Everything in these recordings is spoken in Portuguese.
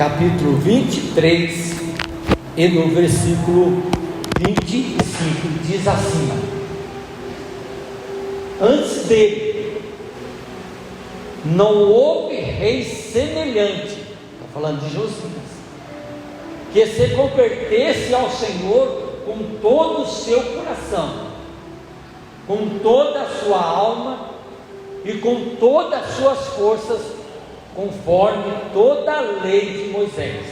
capítulo 23 e no versículo 25, diz assim: antes dele não houve rei semelhante, está falando de Josias, que se convertesse ao Senhor com todo o seu coração, com toda a sua alma e com todas as suas forças, conforme toda a lei de Moisés.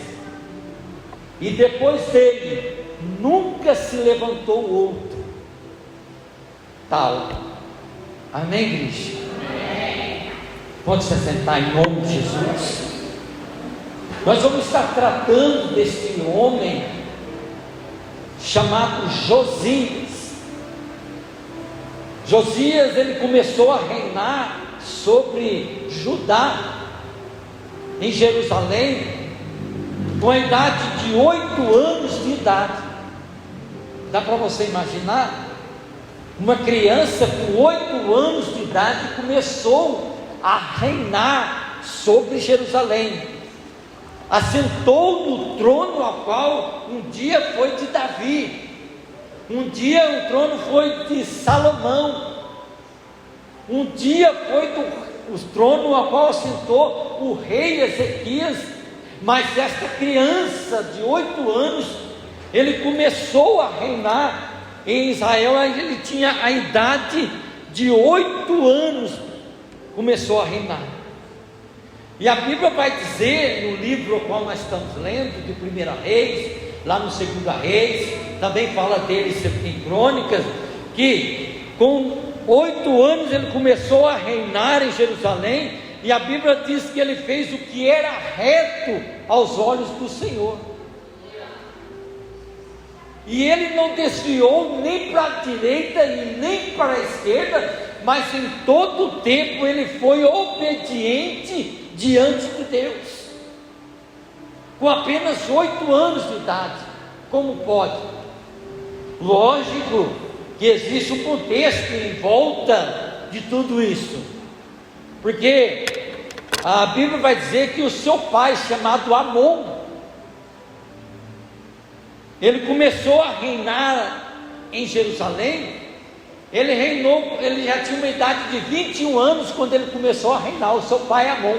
E depois dele nunca se levantou outro tal. Amém, igreja? Amém. Pode se sentar em nome de Jesus. Nós vamos estar tratando deste homem chamado Josias. Josias, ele começou a reinar sobre Judá, em Jerusalém, com a idade de 8 anos de idade. Dá para você imaginar? Uma criança com 8 anos de idade começou a reinar sobre Jerusalém, assentou no trono ao qual um dia foi de Davi, um dia o trono foi de Salomão, um dia foi o trono ao qual assentou o rei Ezequias. Mas esta criança de 8 anos, ele começou a reinar em Israel. Ele tinha a idade de 8 anos, começou a reinar. E a Bíblia vai dizer, no livro ao qual nós estamos lendo, de 1 Reis, lá no 2 Reis, também fala dele em Crônicas, que com 8 anos ele começou a reinar em Jerusalém, e a Bíblia diz que ele fez o que era reto aos olhos do Senhor, e ele não desviou nem para a direita e nem para a esquerda, mas em todo o tempo ele foi obediente diante de Deus, com apenas 8 anos de idade. Como pode? Lógico que existe um contexto em volta de tudo isso, porque a Bíblia vai dizer que o seu pai, chamado Amon, ele começou a reinar em Jerusalém. Ele reinou, ele já tinha uma idade de 21 anos quando ele começou a reinar, o seu pai Amon,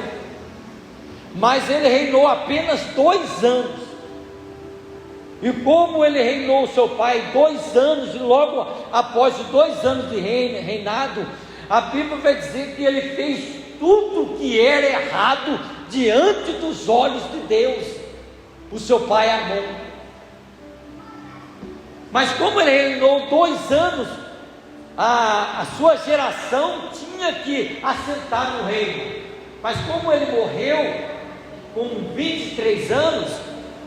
mas ele reinou apenas 2 anos. E como ele reinou o seu pai 2 anos, e logo após os 2 anos de reinado, a Bíblia vai dizer que ele fez tudo o que era errado diante dos olhos de Deus, o seu pai Amon. Mas como ele reinou 2 anos, a sua geração tinha que assentar no reino. Mas como ele morreu com 23 anos,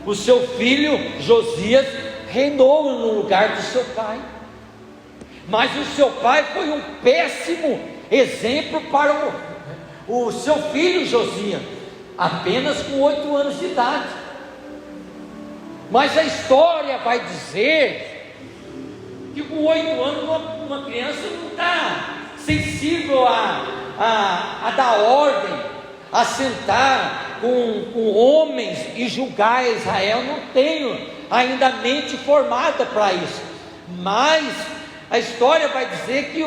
o seu filho Josias reinou no lugar do seu pai. Mas o seu pai foi um péssimo exemplo para o seu filho Josias, apenas com 8 anos de idade. Mas a história vai dizer que com 8 anos uma criança não está sensível a dar ordem, a sentar com homens e julgar Israel. Não tenho ainda a mente formada para isso. Mas a história vai dizer que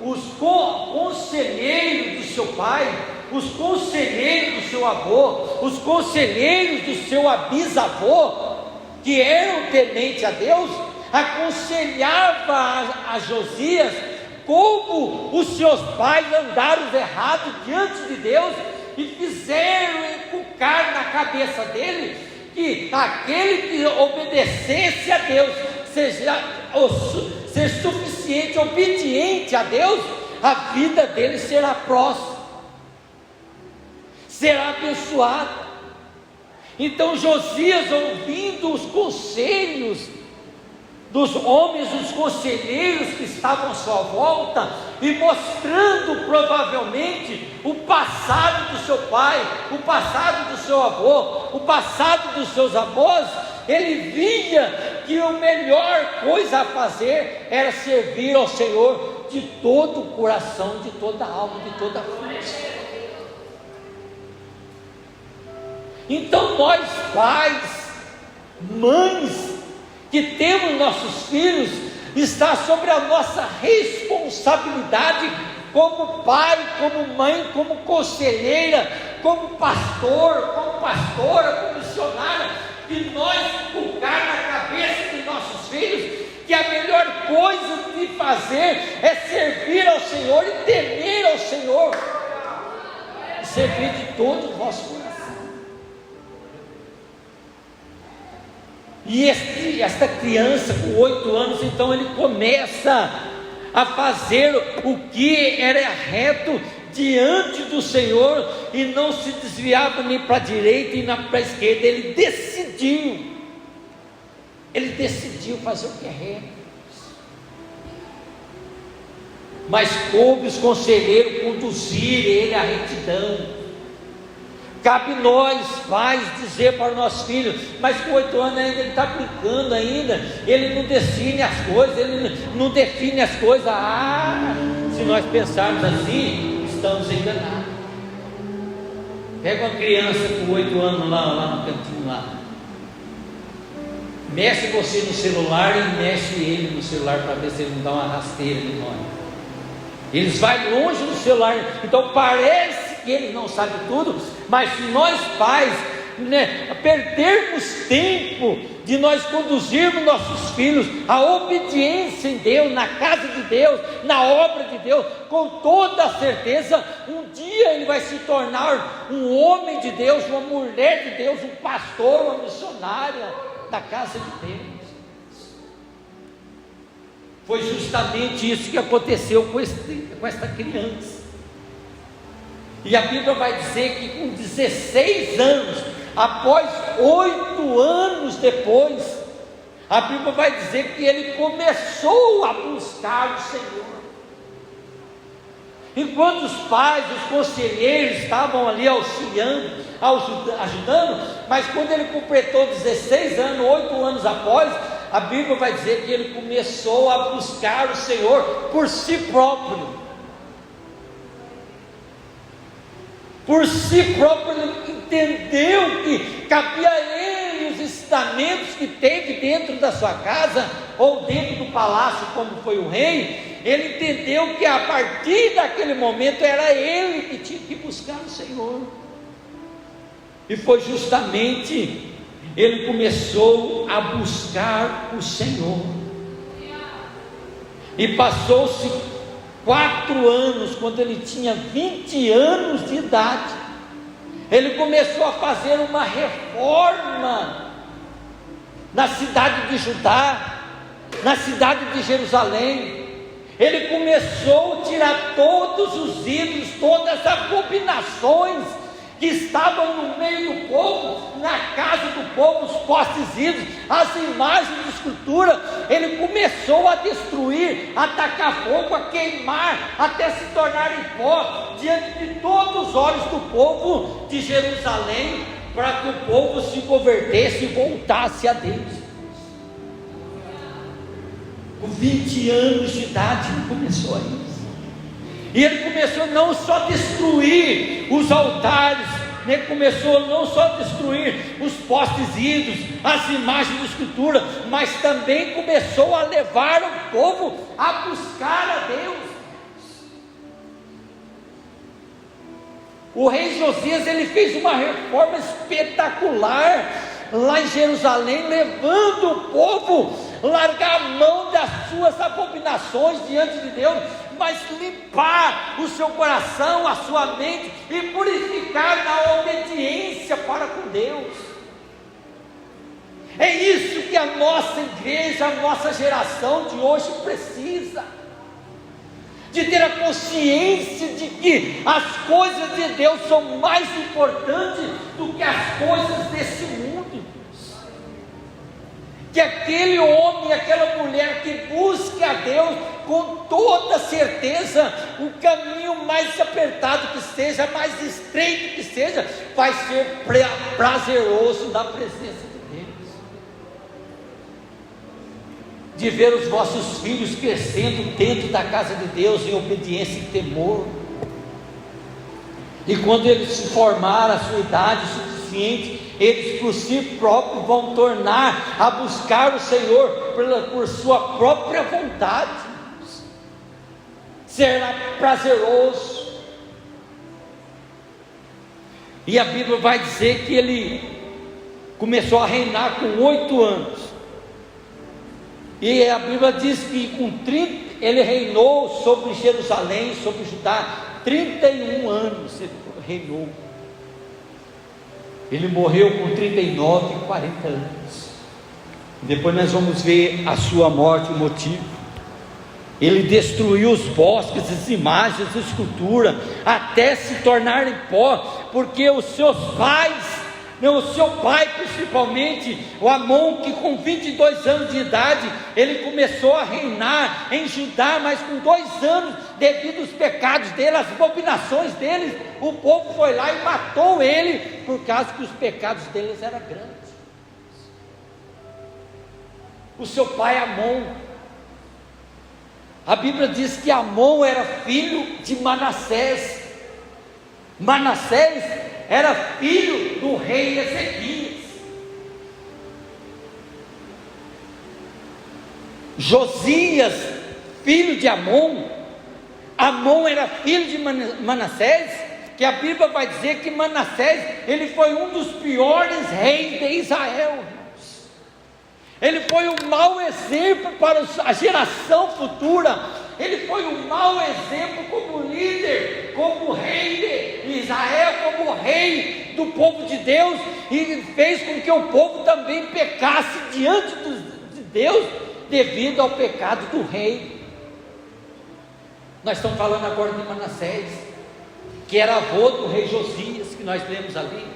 os conselheiros do seu pai, os conselheiros do seu avô, os conselheiros do seu bisavô, que eram tementes a Deus, aconselhava a Josias como os seus pais andaram errados diante de Deus, e fizeram inculcar na cabeça dele que aquele que obedecesse a Deus, ser suficiente, obediente a Deus, a vida dele será próspera, será abençoada. Então Josias, ouvindo os conselhos dos homens, dos conselheiros que estavam à sua volta, e mostrando provavelmente o passado do seu pai, o passado do seu avô, o passado dos seus avós, ele via que a melhor coisa a fazer era servir ao Senhor de todo o coração, de toda a alma, de toda a força. Então nós pais, mães, que temos nossos filhos, está sobre a nossa responsabilidade como pai, como mãe, como conselheira, como pastor, como pastora, como missionária, de nós colocar na cabeça de nossos filhos que a melhor coisa de fazer é servir ao Senhor e temer ao Senhor, e servir de todo o vosso coração. E esta criança com 8 anos, então ele começa a fazer o que era reto diante do Senhor, e não se desviava nem para a direita e nem para a esquerda. Ele decidiu fazer o que é reto. Mas coube os conselheiros conduzir ele à retidão. Cabe nós, pais, dizer para os nossos filhos, mas com 8 anos ainda ele está brincando ainda, ele não define as coisas, se nós pensarmos assim, estamos enganados. Pega uma criança com 8 anos lá no cantinho lá, mexe você no celular e mexe ele no celular para ver se ele não dá uma rasteira de nós. Eles vão longe no celular, então parece que eles não sabem tudo, mas se nós pais, perdermos tempo de nós conduzirmos nossos filhos à obediência em Deus, na casa de Deus, na obra de Deus, com toda certeza, um dia ele vai se tornar um homem de Deus, uma mulher de Deus, um pastor, uma missionária da casa de Deus. Foi justamente isso que aconteceu com esta criança. E a Bíblia vai dizer que com 16 anos, após 8 anos depois, a Bíblia vai dizer que ele começou a buscar o Senhor. Enquanto os pais, os conselheiros estavam ali auxiliando, ajudando, mas quando ele completou 16 anos, 8 anos após, a Bíblia vai dizer que ele começou a buscar o Senhor por si próprio. Por si próprio, ele entendeu que cabia a ele os ensinamentos que teve dentro da sua casa, ou dentro do palácio, como foi o rei. Ele entendeu que a partir daquele momento era ele que tinha que buscar o Senhor. E foi justamente, ele começou a buscar o Senhor. E passou-se 4 anos, quando ele tinha 20 anos de idade, ele começou a fazer uma reforma na cidade de Judá, na cidade de Jerusalém. Ele começou a tirar todos os ídolos, todas as abominações que estavam no meio do povo, na casa do povo, os postes ídolos, as imagens de escultura. Ele começou a destruir, a tacar fogo, a queimar, até se tornar em pó, diante de todos os olhos do povo de Jerusalém, para que o povo se convertesse e voltasse a Deus. Com 20 anos de idade ele começou a isso. E ele começou não só a destruir os altares, ele começou não só a destruir os postes ídolos, as imagens de escultura, mas também começou a levar o povo a buscar a Deus. O rei Josias, ele fez uma reforma espetacular lá em Jerusalém, levando o povo a largar a mão das suas abominações diante de Deus, mas limpar o seu coração, a sua mente, e purificar na obediência para com Deus. É isso que a nossa igreja, a nossa geração de hoje precisa, de ter a consciência de que as coisas de Deus são mais importantes do que as coisas desse mundo. Que aquele homem, aquela mulher que busca a Deus com toda certeza, o caminho mais apertado que seja, mais estreito que seja, vai ser prazeroso na presença de Deus. De ver os vossos filhos crescendo dentro da casa de Deus em obediência e temor. E quando eles se formaram a sua idade suficiente, suficiente, eles por si próprios vão tornar a buscar o Senhor por sua própria vontade. Será prazeroso. E a Bíblia vai dizer que ele começou a reinar com 8 anos. E a Bíblia diz que com 30, ele reinou sobre Jerusalém, sobre Judá, 31 anos ele reinou. Ele morreu com 39, 40 anos. Depois nós vamos ver a sua morte, o motivo. Ele destruiu os bosques, as imagens, a escultura, até se tornar em pó, porque os seus pais, o seu pai principalmente, o Amon, que com 22 anos de idade, ele começou a reinar em Judá, mas com 2 anos, devido aos pecados dele, as abominações deles, o povo foi lá e matou ele, por causa que os pecados deles eram grandes. O seu pai Amon, a Bíblia diz que Amon era filho de Manassés. Manassés era filho do rei Ezequias. Josias, filho de Amon. Amon era filho de Manassés, que a Bíblia vai dizer que Manassés, ele foi um dos piores reis de Israel. Ele foi um mau exemplo para a geração futura. Ele foi um mau exemplo como líder, como rei de Israel, como rei do povo de Deus, e fez com que o povo também pecasse diante de Deus, devido ao pecado do rei. Nós estamos falando agora de Manassés, que era avô do rei Josias, que nós lemos ali.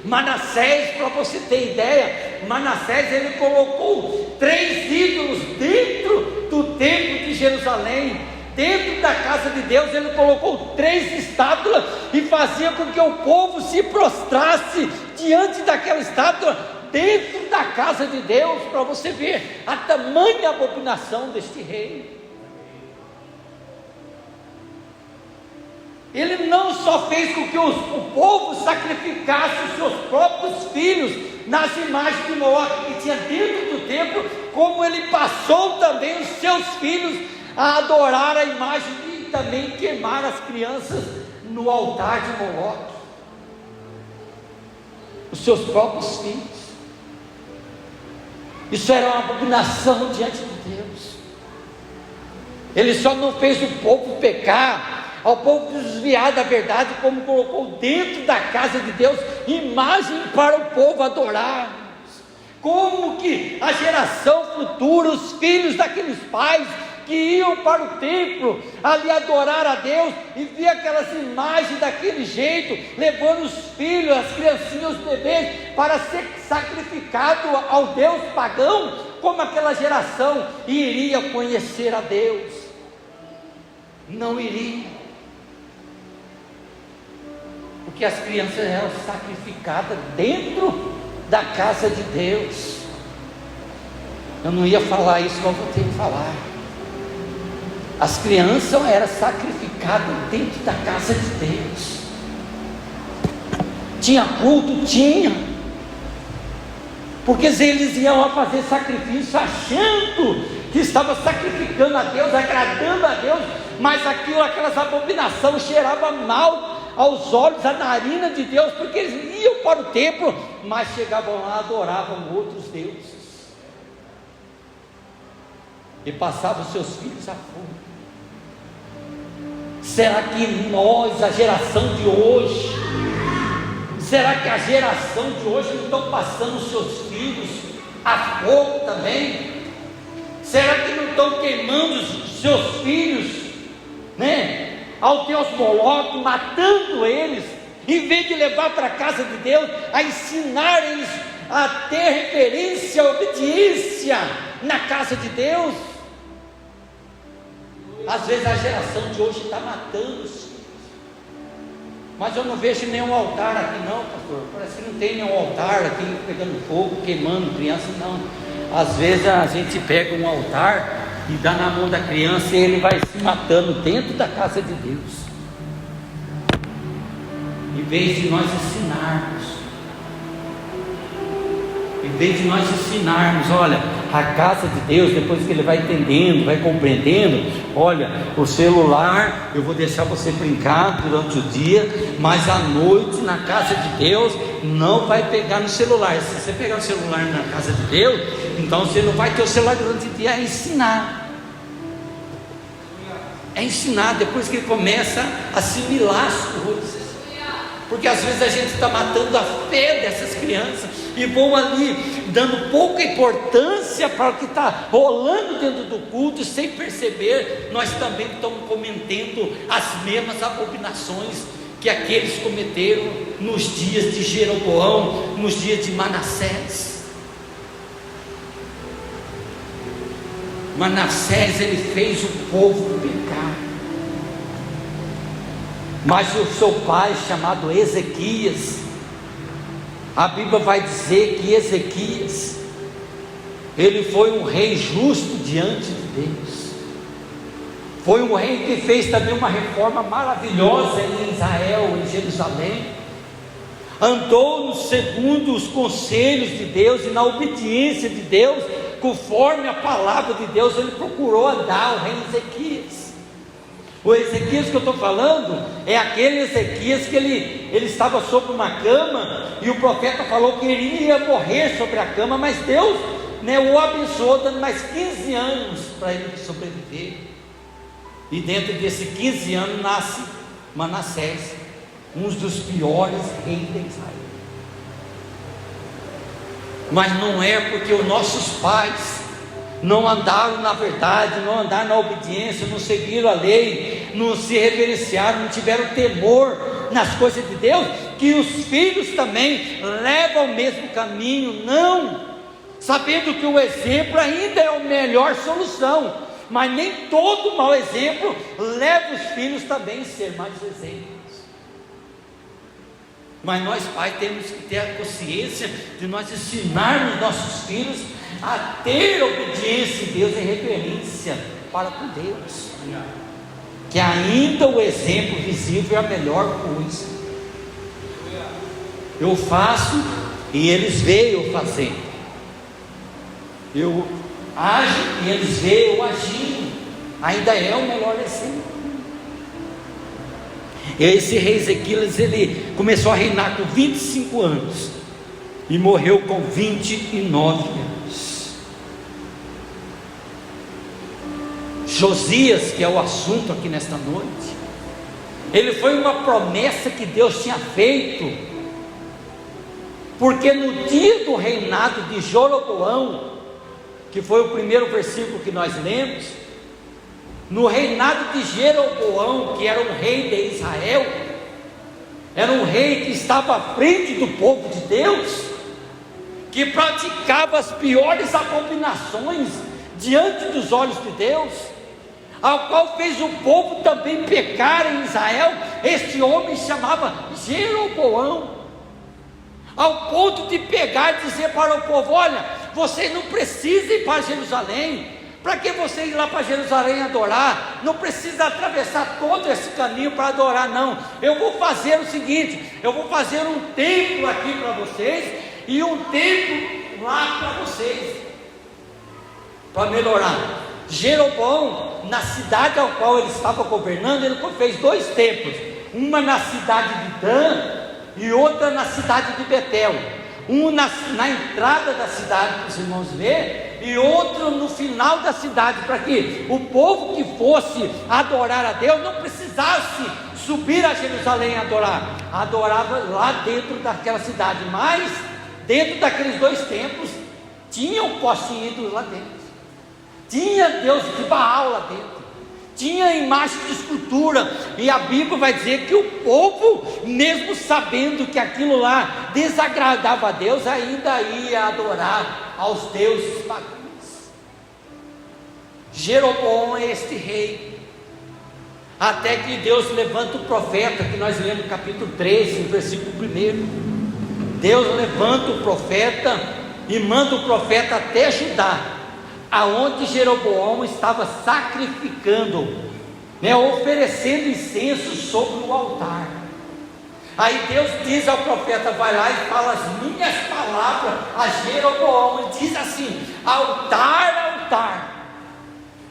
Manassés, para você ter ideia, Manassés ele colocou 3 ídolos dentro do templo de Jerusalém, dentro da casa de Deus. Ele colocou 3 estátuas e fazia com que o povo se prostrasse diante daquela estátua dentro da casa de Deus, para você ver a tamanha abominação deste rei. Ele não só fez com que o povo sacrificasse os seus próprios filhos nas imagens de Moloque que tinha dentro do templo, como ele passou também os seus filhos a adorar a imagem e também queimar as crianças no altar de Moloque. Os seus próprios filhos. Isso era uma abominação diante de Deus. Ele só não fez o povo pecar, ao povo desviar da verdade, como colocou dentro da casa de Deus imagem para o povo adorar. Como que a geração futura, os filhos daqueles pais que iam para o templo ali adorar a Deus e via aquelas imagens daquele jeito, levando os filhos, as criancinhas, os bebês para ser sacrificado ao Deus pagão, como aquela geração iria conhecer a Deus? Não iria. Porque as crianças eram sacrificadas dentro da casa de Deus. Eu não ia falar isso, mas vou ter que falar. As crianças eram sacrificadas dentro da casa de Deus. Tinha culto? Tinha. Porque eles iam lá fazer sacrifício achando que estava sacrificando a Deus, agradando a Deus, mas aquelas abominações cheiravam mal aos olhos, a narina de Deus, porque eles iam para o templo, mas chegavam lá, adoravam outros deuses, e passavam seus filhos a fome. Será que nós, a geração de hoje, será que a geração de hoje não estão passando os seus filhos a fogo também? Será que não estão queimando os seus filhos, ao Deus Moloque, matando eles, em vez de levar para a casa de Deus, a ensinar eles a ter reverência, obediência na casa de Deus? Às vezes a geração de hoje está matando os filhos. Mas eu não vejo nenhum altar aqui não, pastor. Parece que não tem nenhum altar aqui pegando fogo, queimando criança, não. Às vezes a gente pega um altar e dá na mão da criança e ele vai se matando dentro da casa de Deus, em vez de nós ensinarmos Em vez de nós ensinarmos, olha, a casa de Deus, depois que ele vai entendendo, vai compreendendo, olha, o celular, eu vou deixar você brincar durante o dia, mas à noite, na casa de Deus, não vai pegar no celular. Se você pegar o celular na casa de Deus, então você não vai ter o celular durante o dia. É ensinar. É ensinar, depois que ele começa a assimilar as coisas. Porque às vezes a gente está matando a fé dessas crianças e vão ali dando pouca importância para o que está rolando dentro do culto, sem perceber, nós também estamos cometendo as mesmas abominações que aqueles cometeram nos dias de Jeroboão, nos dias de Manassés. Manassés, ele fez o povo pecar. Mas o seu pai, chamado Ezequias, a Bíblia vai dizer que Ezequias, ele foi um rei justo diante de Deus. Foi um rei que fez também uma reforma maravilhosa em Israel, em Jerusalém. Andou segundo os conselhos de Deus e na obediência de Deus, conforme a palavra de Deus, ele procurou andar, o rei Ezequias. O Ezequias que eu estou falando é aquele Ezequias que ele estava sobre uma cama e o profeta falou que ele ia morrer sobre a cama, mas Deus, o abençoou, dando mais 15 anos para ele sobreviver. E dentro desses 15 anos nasce Manassés, um dos piores reis de Israel. Mas não é porque os nossos pais não andaram na verdade, não andaram na obediência, não seguiram a lei, não se reverenciaram, não tiveram temor nas coisas de Deus, que os filhos também levam o mesmo caminho. Não, sabendo que o exemplo ainda é a melhor solução, mas nem todo mau exemplo leva os filhos também a ser mais exemplos. Mas nós pais temos que ter a consciência de nós ensinarmos nossos filhos a ter obediência em Deus e reverência para com Deus, que ainda o exemplo visível é a melhor coisa. Eu faço e eles veem eu fazendo, eu ajo e eles veem eu agindo, ainda é o melhor exemplo. Esse rei Ezequias, ele começou a reinar com 25 anos e morreu com 29 anos. Josias, que é o assunto aqui nesta noite, ele foi uma promessa que Deus tinha feito, porque no dia do reinado de Jeroboão, que foi o primeiro versículo que nós lemos, no reinado de Jeroboão, que era um rei de Israel, era um rei que estava à frente do povo de Deus, que praticava as piores abominações diante dos olhos de Deus, ao qual fez o povo também pecar em Israel. Este homem chamava Jeroboão, ao ponto de pegar e dizer para o povo: olha, vocês não precisam ir para Jerusalém. Para que você ir lá para Jerusalém adorar? Não precisa atravessar todo esse caminho para adorar, não. Eu vou fazer o seguinte: eu vou fazer um templo aqui para vocês e um templo lá para vocês, para melhorar. Jeroboão, na cidade ao qual ele estava governando, ele fez 2 templos, uma na cidade de Dan e outra na cidade de Betel. Um na entrada da cidade, para os irmãos verem, e outro no final da cidade, para que o povo que fosse adorar a Deus não precisasse subir a Jerusalém adorar, adorava lá dentro daquela cidade. Mas dentro daqueles 2 templos tinha um poste ídolo lá dentro, tinha Deus de Baal lá dentro, tinha imagem de escultura, e a Bíblia vai dizer que o povo, mesmo sabendo que aquilo lá desagradava a Deus, ainda ia adorar aos deuses pagãos. Jeroboão é este rei, até que Deus levanta o profeta, que nós lemos no capítulo 13, versículo 1. Deus levanta o profeta e manda o profeta até Judá, aonde Jeroboão estava sacrificando, oferecendo incenso sobre o altar. Aí Deus diz ao profeta: vai lá e fala as minhas palavras a Jeroboão, e diz assim: altar, altar,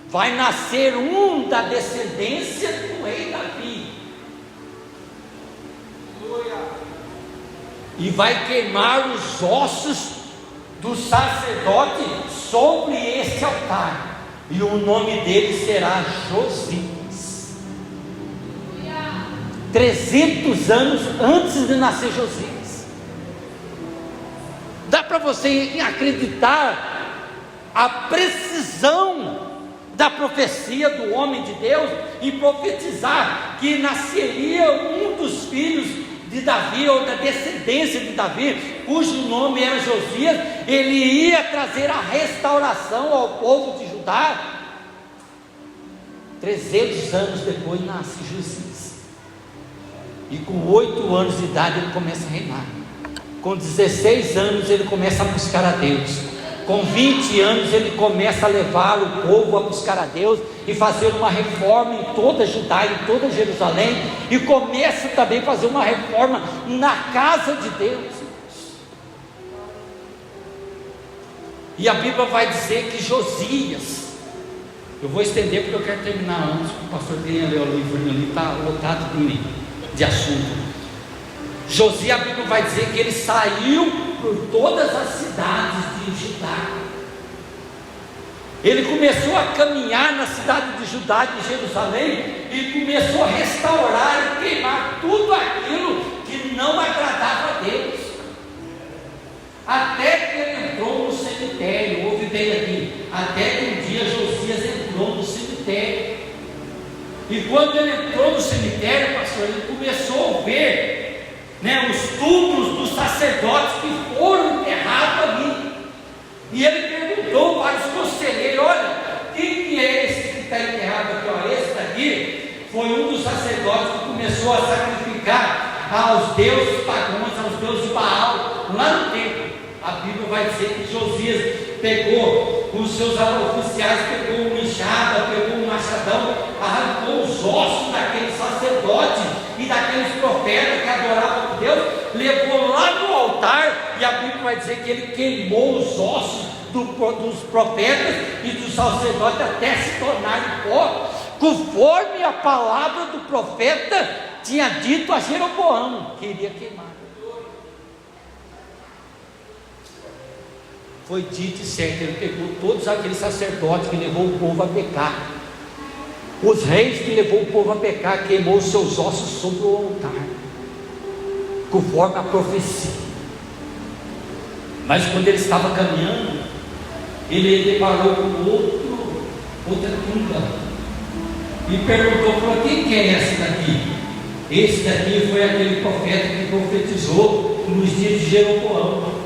vai nascer um da descendência do rei Davi, e vai queimar os ossos do sacerdote sobre este altar, e o nome dele será Josias. 300 anos antes de nascer Josias. Dá para você acreditar a precisão da profecia do homem de Deus e profetizar que nasceria um dos filhos de Davi, ou da descendência de Davi, cujo nome era Josias. Ele ia trazer a restauração ao povo de Judá. 300 anos depois nasce Josias, e com 8 anos de idade ele começa a reinar. Com 16 anos ele começa a buscar a Deus. Com 20 anos ele começa a levar o povo a buscar a Deus e fazer uma reforma em toda Judá, em toda Jerusalém, e começa também a fazer uma reforma na casa de Deus. E a Bíblia vai dizer que Josias, eu vou estender porque eu quero terminar antes, que o pastor tenha ler o livro ali, está lotado de assunto. Josias, a Bíblia vai dizer que ele saiu por todas as cidades de Judá. Ele começou a caminhar na cidade de Judá, de Jerusalém, e começou a restaurar e queimar tudo aquilo que não agradava a Deus, até que ele entrou no cemitério. Ouve bem aqui, até que um dia Josias entrou no cemitério, e quando ele entrou no cemitério, pastor, ele começou a ver os túmulos dos sacerdotes que foram enterrados ali, e ele perguntou para os conselheiros: olha, quem que é esse que está enterrado aqui? Olha, esse daqui foi um dos sacerdotes que começou a sacrificar aos deuses pagãos, aos deuses de Baal, lá no templo. A Bíblia vai dizer que Josias pegou os seus oficiais, pegou uma enxada, pegou um machadão, arrancou os ossos daqueles sacerdotes e daqueles profetas que adoravam Deus, levou lá no altar, e a Bíblia vai dizer que ele queimou os ossos dos profetas e dos sacerdotes até se tornarem pó, conforme a palavra do profeta tinha dito a Jeroboão que iria queimar. Foi dito e certo. Ele pegou todos aqueles sacerdotes que levou o povo a pecar, os reis que levou o povo a pecar, queimou os seus ossos sobre o altar, conforme a profecia. Mas quando ele estava caminhando, ele deparou com outra tumba, e perguntou: para quem que é essa daqui? Esse daqui foi aquele profeta que profetizou nos dias de Jeroboão.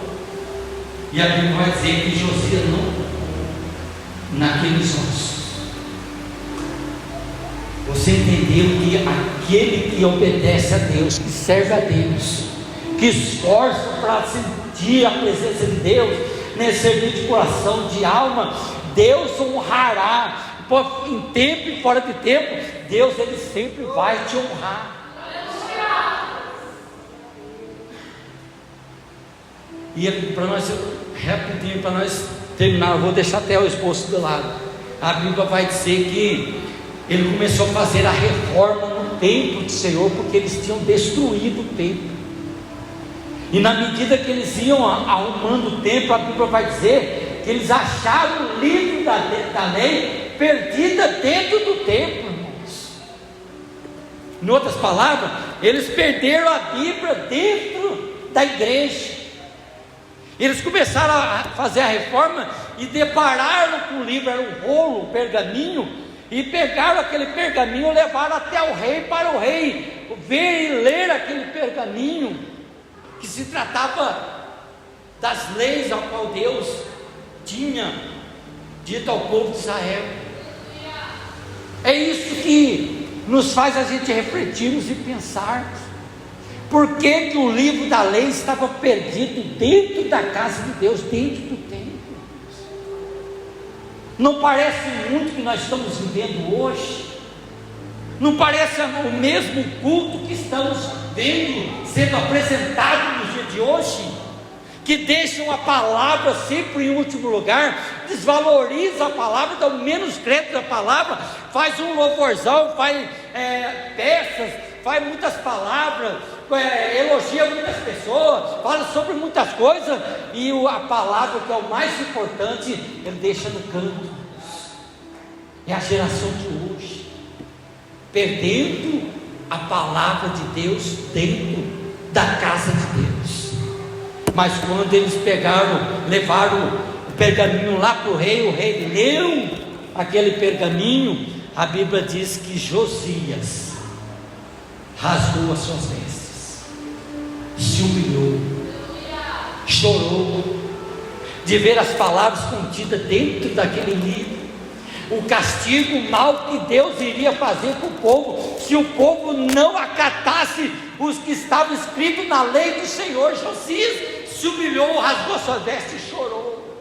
E a Bíblia vai dizer que Josias não, naqueles ossos. Você entendeu que aquele que obedece a Deus, que serve a Deus, que esforça para sentir a presença de Deus, servir de coração, de alma, Deus honrará. Em tempo e fora de tempo, Deus ele sempre vai te honrar. E para nós, rapidinho, para nós terminar, eu vou deixar até o esposo do lado. A Bíblia vai dizer que ele começou a fazer a reforma no templo do Senhor, porque eles tinham destruído o templo. E na medida que eles iam arrumando o templo, a Bíblia vai dizer que eles acharam o livro da lei perdida dentro do templo, irmãos. Em outras palavras, eles perderam a Bíblia dentro da igreja. Eles começaram a fazer a reforma e depararam com o livro, era um rolo, um pergaminho, e pegaram aquele pergaminho e levaram até o rei, para o rei ver e ler aquele pergaminho, que se tratava das leis ao qual Deus tinha dito ao povo de Israel. É isso que nos faz a gente refletirmos e pensarmos. Por que que o livro da lei estava perdido dentro da casa de Deus, dentro do templo? Não parece muito que nós estamos vivendo hoje? Não parece o mesmo culto que estamos sendo apresentados nos dias de hoje, que deixam a palavra sempre em último lugar, desvaloriza a palavra, dá o menos crédito à palavra, faz um louvorzão, faz peças, faz muitas palavras, elogia muitas pessoas, fala sobre muitas coisas, e a palavra que é o mais importante, ele deixa no canto. É a geração de hoje, perdendo a palavra de Deus dentro da casa de Deus. Mas quando eles levaram o pergaminho lá para o rei leu aquele pergaminho, a Bíblia diz que Josias rasgou as suas vestes, se humilhou, chorou, de ver as palavras contidas dentro daquele livro, o castigo, o mal que Deus iria fazer para o povo, se o povo não acatasse os que estavam escritos na lei do Senhor. Josias se humilhou, rasgou suas vestes e chorou,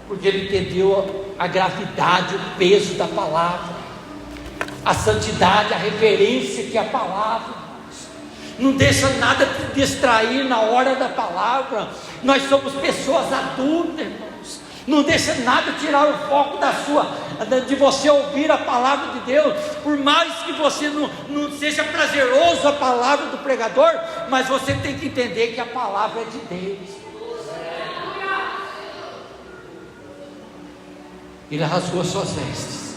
porque ele entendeu a gravidade, o peso da palavra, a santidade, a reverência que é a palavra. Não deixa nada te distrair na hora da palavra. Nós somos pessoas adultas, irmãos. Não deixa nada tirar o foco de você ouvir a palavra de Deus. Por mais que você não seja prazeroso a palavra do pregador, mas você tem que entender que a palavra é de Deus. Ele rasgou suas vestes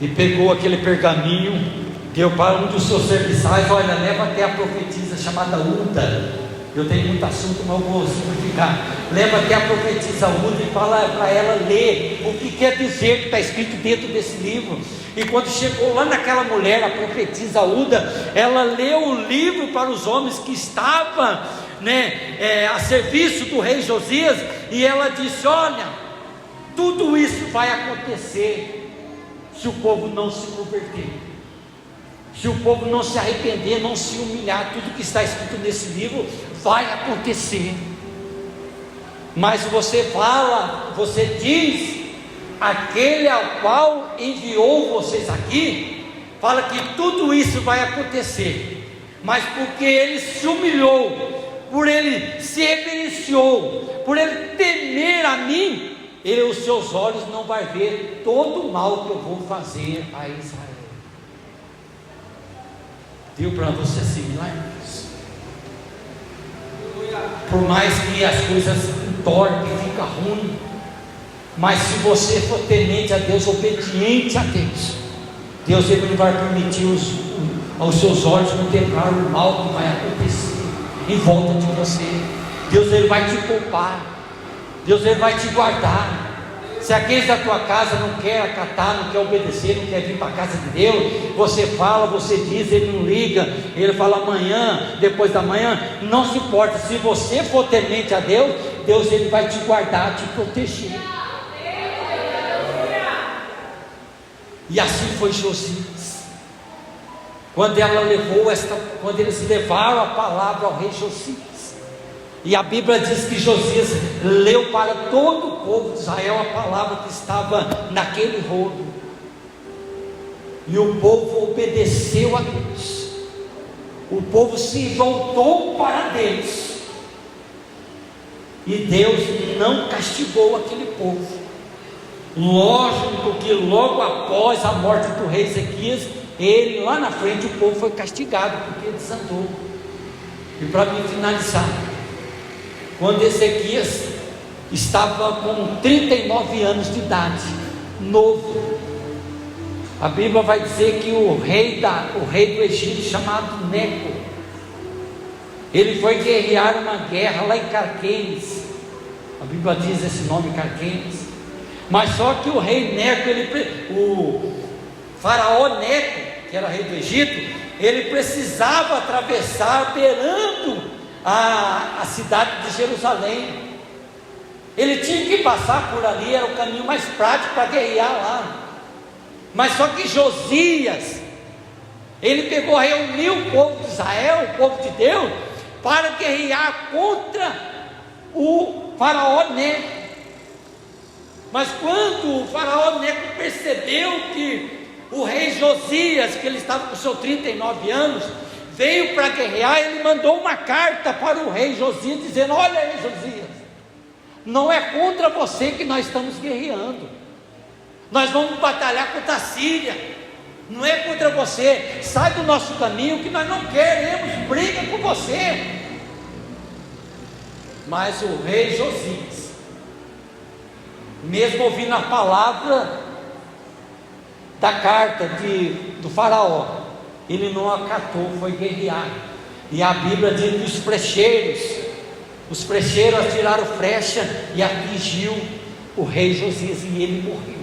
e pegou aquele pergaminho, deu para um dos seus serviçais: olha, leva até a profetisa chamada Uda. Eu tenho muito assunto, mas eu vou simplificar. Leva até a profetisa Uda e fala para ela ler o que quer dizer que está escrito dentro desse livro. E quando chegou lá naquela mulher, a profetisa Uda, ela leu o livro para os homens que estavam a serviço do rei Josias, e ela disse: olha, tudo isso vai acontecer se o povo não se converter, se o povo não se arrepender, não se humilhar. Tudo que está escrito nesse livro vai acontecer. Mas você diz, aquele ao qual enviou vocês aqui, fala que tudo isso vai acontecer, mas porque ele se humilhou, por ele se reverenciou, por ele temer a mim, os seus olhos não vai ver todo o mal que eu vou fazer a Israel. Deu para você assimilar, irmãos? Por mais que as coisas entorpem, fica ruim, mas se você for temente a Deus, obediente a Deus, Deus ele não vai permitir aos seus olhos contemplar o mal que vai acontecer em volta de você. Deus ele vai te poupar, Deus ele vai te guardar. Se aqueles da tua casa não quer acatar, não quer obedecer, não quer vir para a casa de Deus, você fala, você diz, ele não liga, ele fala amanhã, depois da manhã, não se importa. Se você for temente a Deus, Deus ele vai te guardar, te proteger. E assim foi Josias. Quando eles levaram a palavra ao rei Josias, e a Bíblia diz que Josias leu para todo o povo de Israel a palavra que estava naquele rolo, e o povo obedeceu a Deus, o povo se voltou para Deus, e Deus não castigou aquele povo. Lógico que logo após a morte do rei Ezequias, ele lá na frente, o povo foi castigado, porque ele desandou. E para mim finalizar, quando Ezequias estava com 39 anos de idade, novo, a Bíblia vai dizer que o rei do Egito, chamado Neco, ele foi guerrear uma guerra lá em Carquemes. A Bíblia diz esse nome, Carquemes. Mas só que o rei Neco, o faraó Neco, que era rei do Egito, ele precisava atravessar beirando a cidade de Jerusalém. Ele tinha que passar por ali, era o caminho mais prático para guerrear lá. Mas só que Josias, ele reuniu o povo de Israel, o povo de Deus, para guerrear contra o faraó Neco. Mas quando o faraó Neco percebeu que o rei Josias, que ele estava com seus 39 anos, veio para guerrear. Ele mandou uma carta para o rei Josias, dizendo: olha aí, Josias, não é contra você que nós estamos guerreando, nós vamos batalhar contra a Síria, não é contra você, sai do nosso caminho, que nós não queremos briga com você. Mas o rei Josias, mesmo ouvindo a palavra da carta do faraó, ele não acatou, foi guerrear. E a Bíblia diz que os flecheiros atiraram flecha e atingiu o rei Josias, e ele morreu.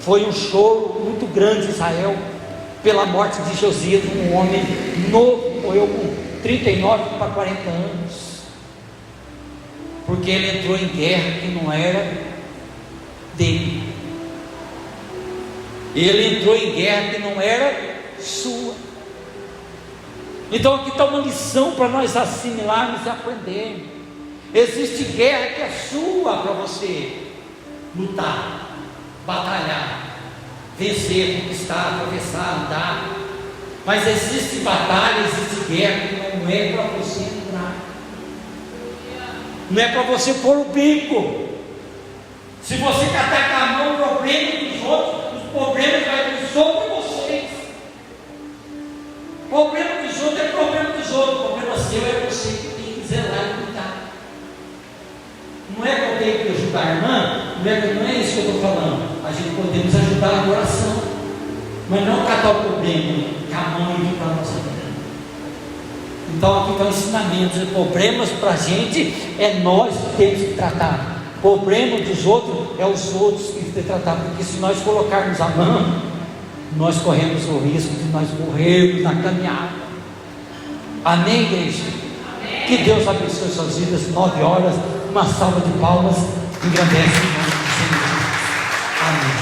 Foi um choro muito grande em Israel pela morte de Josias, um homem novo, morreu com 39 para 40 anos, porque ele entrou em guerra que não era dele. Ele entrou em guerra que não era sua. Então aqui está uma lição para nós assimilarmos e aprendermos. Existe guerra que é sua para você lutar, batalhar, vencer, conquistar, atravessar, andar. Mas existe batalha, existe guerra que não é para você entrar, não é para você pôr o bico. Se você catar com a mão o problema dos outros, os problemas vai vir sobre vocês. O problema dos outros é problema dos outros, o problema seu é você que tem que zelar e cuidar. Não é que eu tenho que ajudar a irmã, não é isso que eu estou falando. A gente podemos ajudar na oração, mas não catar o problema com a mão e vir para a nossa vida. Então aqui estão ensinamentos. Problemas para a gente é nós que temos que tratar. Problema dos outros é os outros que têm que tratar, porque se nós colocarmos a mão, nós corremos o risco de nós morrermos na caminhada. Amém, igreja? Amém. Que Deus abençoe suas vidas. 9 horas, uma salva de palmas, engrandece o nome do Senhor. Amém.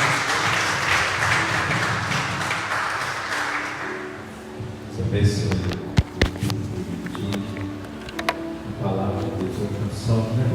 Deus abençoe. A palavra de Deus é só, né?